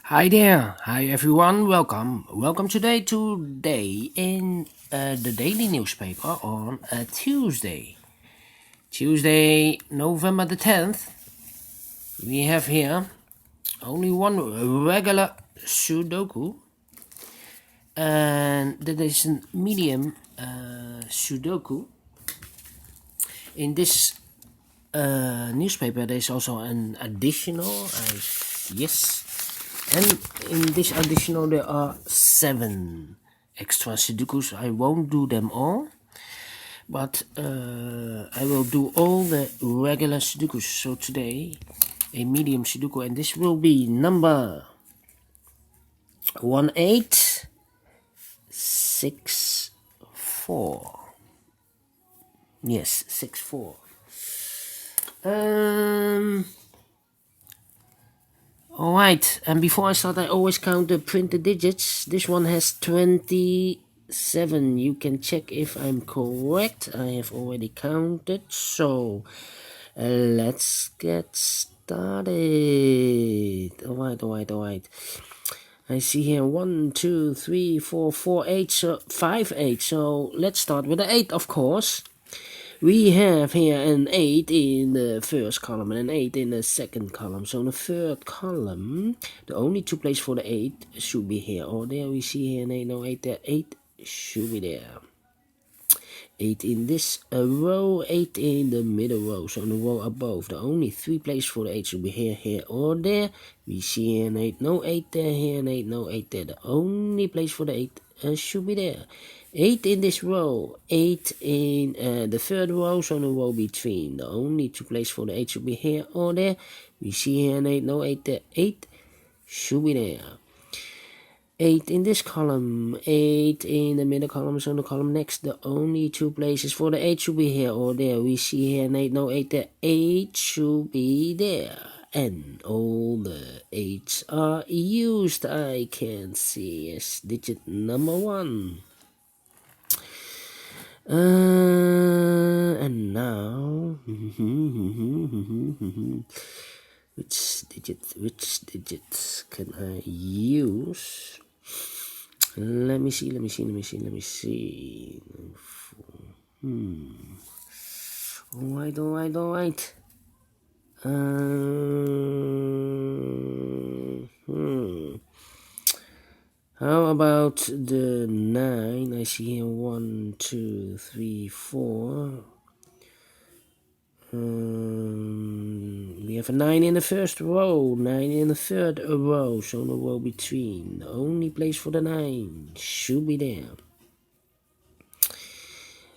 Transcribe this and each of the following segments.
Hi there. Hi everyone. Welcome today in the daily newspaper on a Tuesday. Tuesday, November the 10th. We have here only one regular Sudoku, and that is a medium Sudoku. In this newspaper, there's also an additional, yes, and in this additional there are 7 extra Sudokus. I won't do them all, but I will do all the regular Sudokus. So today, a medium Sudoku, and this will be number 1864. Yes, 64. Alright, and before I start, I always count the printed digits. This one has 27. You can check if I'm correct. I have already counted. So, let's get started. Alright. I see here 1, 2, 3, 4, 4, 8, so 5, 8. So, let's start with the 8, of course. We have here an 8 in the first column and an 8 in the second column. So in the third column, the only 2 places for the 8 should be here or there. We see here an 8, no 8 there. 8 should be there. 8 in this row, 8 in the middle row. So in the row above, the only 3 places for the 8 should be here or there. We see here an 8, no 8 there. Here an 8, no 8 there. The only place for the 8 should be there. 8 in this row, 8 in the third row, so in the row between. The only 2 places for the 8 should be here or there. We see here an 8, no 8 there. 8 should be there. 8 in this column, 8 in the middle column, so in the column next. The only 2 places for the 8 should be here or there. We see here an 8, no 8 there. 8 should be there. And all the 8s are used, I can see. Yes, digit number 1. And now, which digit can I use? Let me see. Alright. How about the 9? I see here 1, 2, 3, 4. We have a 9 in the first row, 9 in the third row, so in the row between. The only place for the 9 should be there.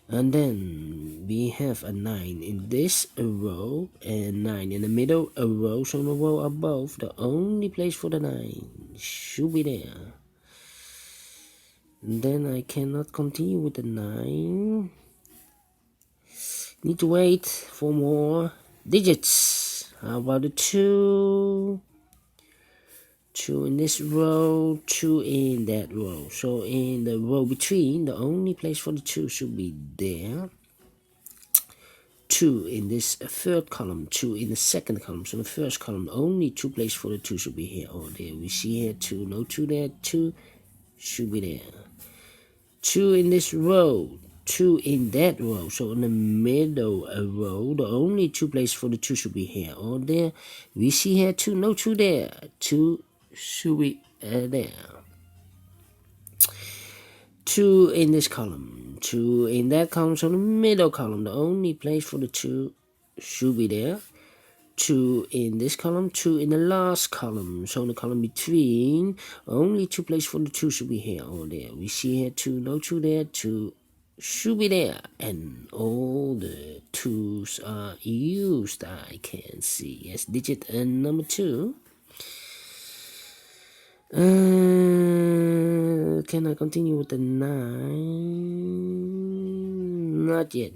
And then we have a 9 in this row and 9 in the middle row, so in the row above. The only place for the 9 should be there. And then I cannot continue with the 9. Need to wait for more digits. How about the 2? 2 in this row, 2 in that row. So in the row between, the only place for the 2 should be there. 2 in this third column, 2 in the second column. So in the first column, only 2 places for the 2 should be here or there. We see here 2, no 2 there, 2 should be there. 2 in this row, 2 in that row. So in the middle row, the only 2 places for the 2 should be here or there. We see here 2, no 2 there, 2 should be there. 2 in this column, 2 in that column. So the middle column, the only place for the 2 should be there. 2 in this column, 2 in the last column. So in the column between, only 2 places for the 2 should be here or there. We see here 2, no 2 there, 2 should be there. And all the 2s are used, I can see. Yes, digit number 2. Can I continue with the 9? Not yet.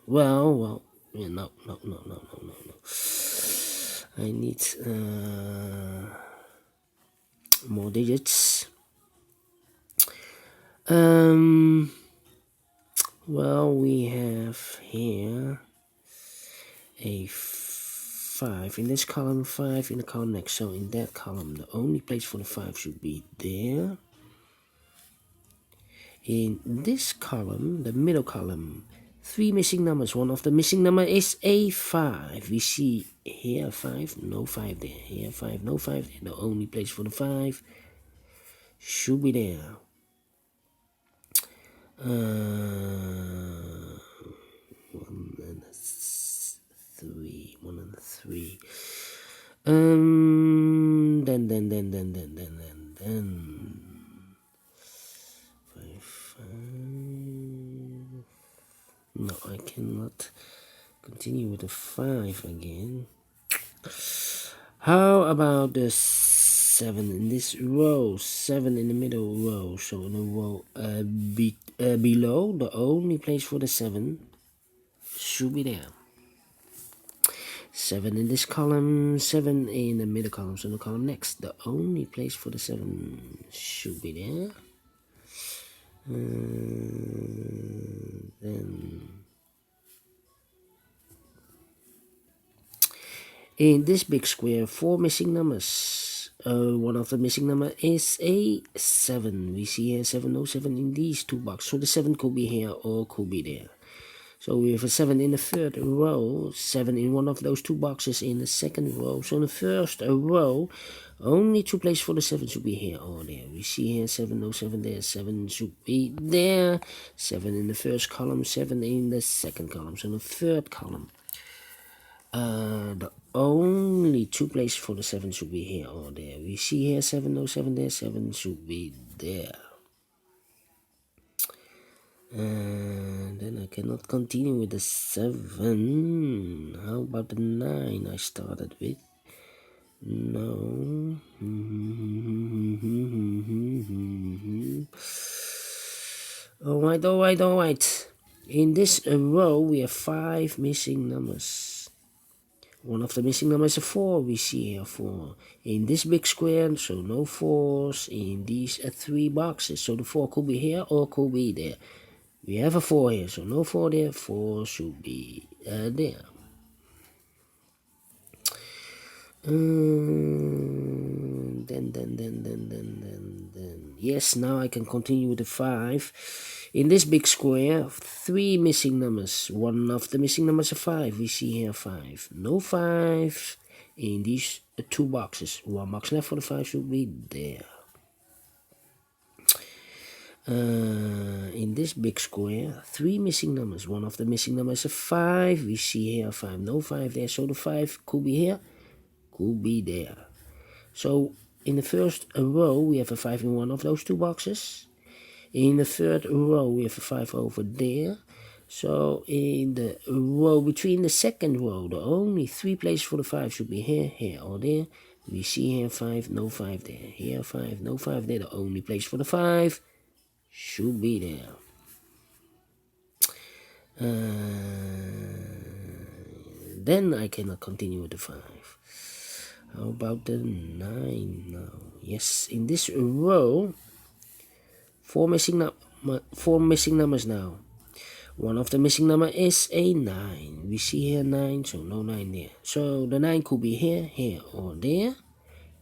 Well. Yeah, no. I need more digits. Well, we have here a 5 in this column, 5 in the column next. So in that column, the only place for the 5 should be there. In this column, the middle column, 3 missing numbers. One of the missing number is a 5. We see here 5, no 5 there. Here 5, no 5 there. The only place for the 5 should be there. 1 and 3, 1 and 3. Then 5. No, I cannot continue with the 5 again. How about the 7 in this row? 7 in the middle row. So in the row below, the only place for the 7 should be there. 7 in this column, 7 in the middle column, so the column next, the only place for the 7 should be there. Then in this big square, 4 missing numbers. One of the missing number is a 7. We see here 7, no 7 in these two boxes. So the 7 could be here or could be there. So we have a 7 in the third row, 7 in one of those two boxes in the second row. So in the first row, only 2 places for the 7 should be here or there. We see here 7, no 7 there, 7 should be there. 7 in the first column, 7 in the second column. So in the third column, the only 2 places for the 7 should be here or there. We see here 7, no 7 there, 7 should be there. And then I cannot continue with the 7. How about the 9 I started with? No. Alright. In this row we have 5 missing numbers. One of the missing numbers is a 4. We see here 4. In this big square, so no 4s in these 3 boxes. So the 4 could be here or could be there. We have a 4 here, so no 4 there, 4 should be there. Yes, now I can continue with the 5. In this big square, 3 missing numbers. One of the missing numbers is 5. We see here 5. No 5 in these 2 boxes. 1 box left for the 5 should be there. In this big square, 3 missing numbers. One of the missing numbers is 5. We see here 5. No 5 there. So the 5 could be here, could be there. So in the first row, we have a 5 in one of those 2 boxes. In the third row, we have a 5 over there. So in the row between the second row, the only 3 places for the 5 should be here, here, or there. We see here 5, no 5 there. Here 5, no 5 there. The only place for the 5 should be there. Then I cannot continue with the 5. How about the 9 now? Yes, in this row, 4 missing numbers now. One of the missing number is a 9. We see here 9, so no 9 there. So the 9 could be here, here, or there.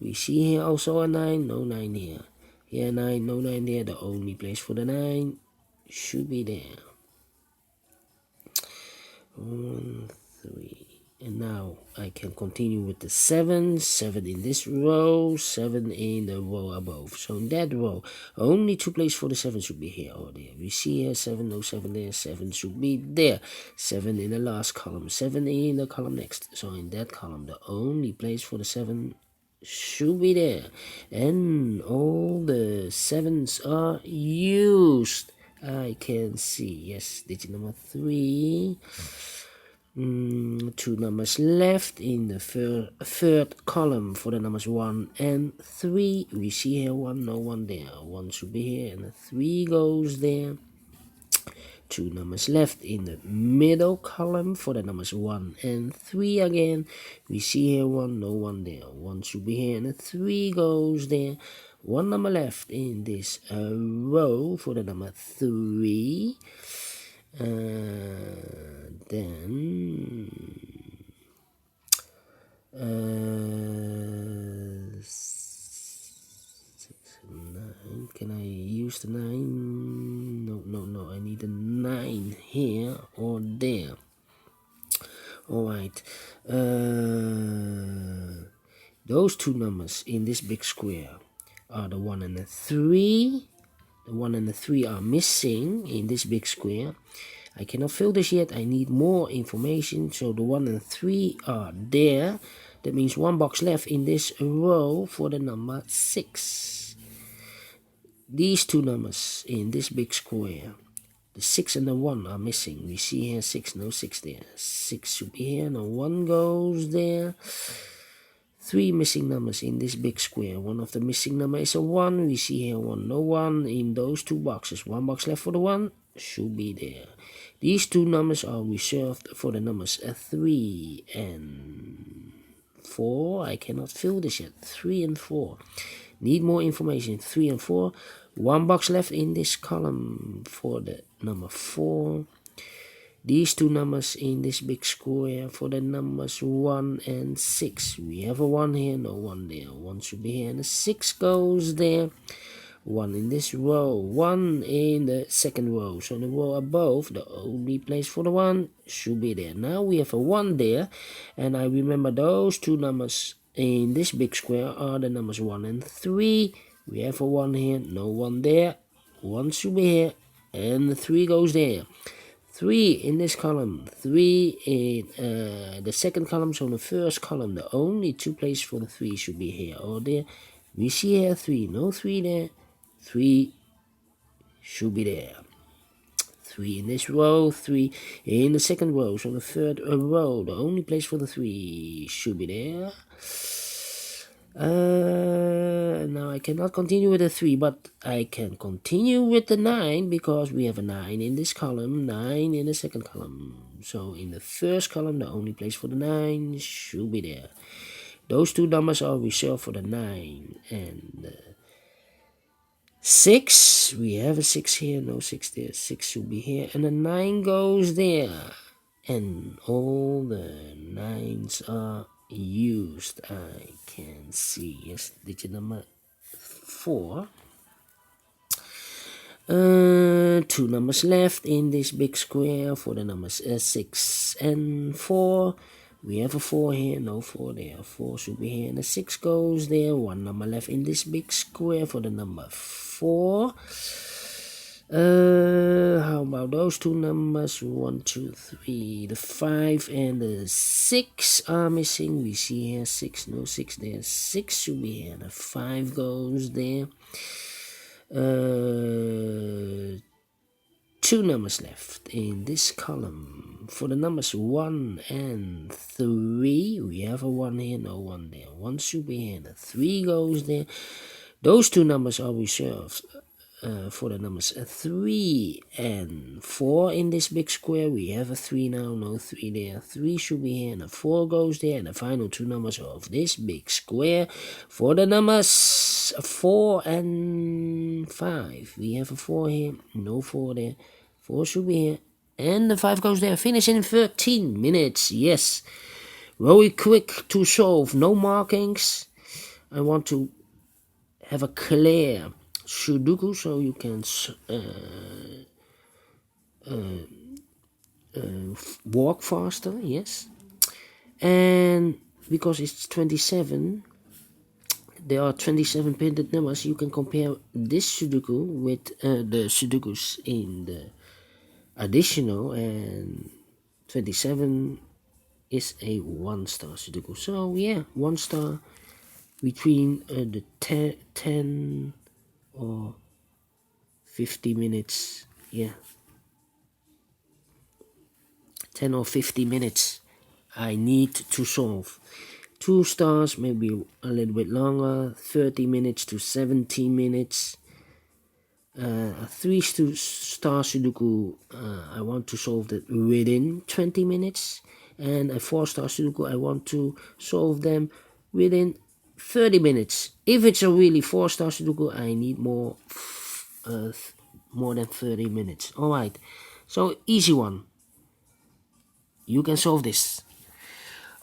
We see here also a 9, no 9 here. Here 9, no 9 there. The only place for the 9 should be there. 1, 3. And now I can continue with the 7. 7 in this row, 7 in the row above. So in that row, only 2 places for the 7 should be here or there. We see here 7, no 7 there, 7 should be there. 7 in the last column, 7 in the column next. So in that column, the only place for the 7 should be there. And all the 7s are used. I can see, yes, digit number 3. 2 numbers left in the third column for the numbers 1 and 3. We see here 1, no 1 there. 1 should be here and the 3 goes there. 2 numbers left in the middle column for the numbers 1 and 3 again. We see here 1, no 1 there. 1 should be here and the 3 goes there. 1 number left in this row for the number 3. Then 6 and 9. Can I use the 9? No. I need a 9 here or there. Alright. Those two numbers in this big square are the 1 and the 3. The 1 and the 3 are missing in this big square. I cannot fill this yet. I need more information. So the 1 and 3 are there. That means one box left in this row for the number 6. These two numbers in this big square, the 6 and the 1 are missing. We see here 6, no 6 there. 6 should be here, no 1 goes there. 3 missing numbers in this big square. One of the missing number is a 1. We see here 1, no 1 in those two boxes. One box left for the 1 should be there. These two numbers are reserved for the numbers 3 and 4. I cannot fill this yet. 3 and 4. Need more information. 3 and 4. One box left in this column for the number 4. These two numbers in this big square for the numbers 1 and 6. We have a 1 here, no 1 there. 1 should be here and a 6 goes there. 1 in this row, 1 in the second row. So the row above, the only place for the 1 should be there. Now we have a 1 there, and I remember those two numbers in this big square are the numbers 1 and 3. We have a 1 here, no 1 there. 1 should be here, and the 3 goes there. 3 in this column, 3 in the second column, so the first column, the only two places for the 3 should be here or there. We see here 3, no 3 there. 3 should be there. 3 in this row, 3 in the second row, so the third row, the only place for the 3 should be there. Now I cannot continue with the 3, but I can continue with the 9 because we have a 9 in this column, 9 in the second column. So in the first column, the only place for the 9 should be there. Those two numbers are reserved for the 9 and 6. We have a 6 here, no 6 there. 6 should be here, and the 9 goes there. And all the 9s are used. I can see, yes, digit number 4. 2 numbers left in this big square for the numbers 6 and 4. We have a 4 here, no 4 there. 4 should be here, and the 6 goes there. 1 number left in this big square for the number 4. How about those two numbers? 1, 2, 3. The 5 and the 6 are missing. We see here 6, no 6 there. 6 should be here. The 5 goes there. 2 numbers left in this column. For the numbers 1 and 3, we have a 1 here, no 1 there. 1 should be here. The 3 goes there. Those two numbers are reserved for the numbers 3 and 4 in this big square. We have a 3 now, no 3 there. 3 should be here, and a 4 goes there. And the final two numbers of this big square for the numbers 4 and 5. We have a 4 here, no 4 there. 4 should be here, and the 5 goes there. Finish in 13 minutes. Yes, very quick to solve, no markings. I want to have a clear Sudoku so you can walk faster, yes. And because it's 27, there are 27 printed numbers. You can compare this Sudoku with the Sudokus in the additional, and 27 is a 1-star Sudoku. So yeah, 1 star between the 10 or 50 minutes. Yeah, 10 or 50 minutes I need to solve. 2 stars, maybe a little bit longer, 30 minutes to 70 minutes. A 3-star Sudoku, I want to solve that within 20 minutes. And a 4-star Sudoku, I want to solve them within 30 minutes. If it's a really 4-star Sudoku, I need more than 30 minutes. Alright, so easy one. You can solve this.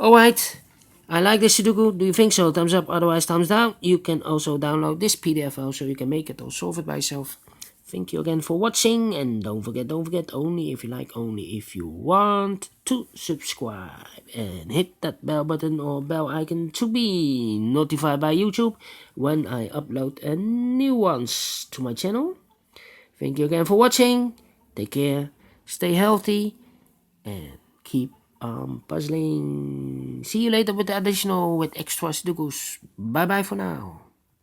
Alright, I like this Sudoku. Do you think so? Thumbs up, otherwise thumbs down. You can also download this PDF file so you can make it or solve it by yourself. Thank you again for watching, and don't forget, only if you like, only if you want, to subscribe and hit that bell button or bell icon to be notified by YouTube when I upload a new ones to my channel. Thank you again for watching. Take care, stay healthy, and keep puzzling. See you later with the additional, with extra Sudokus. Bye bye for now.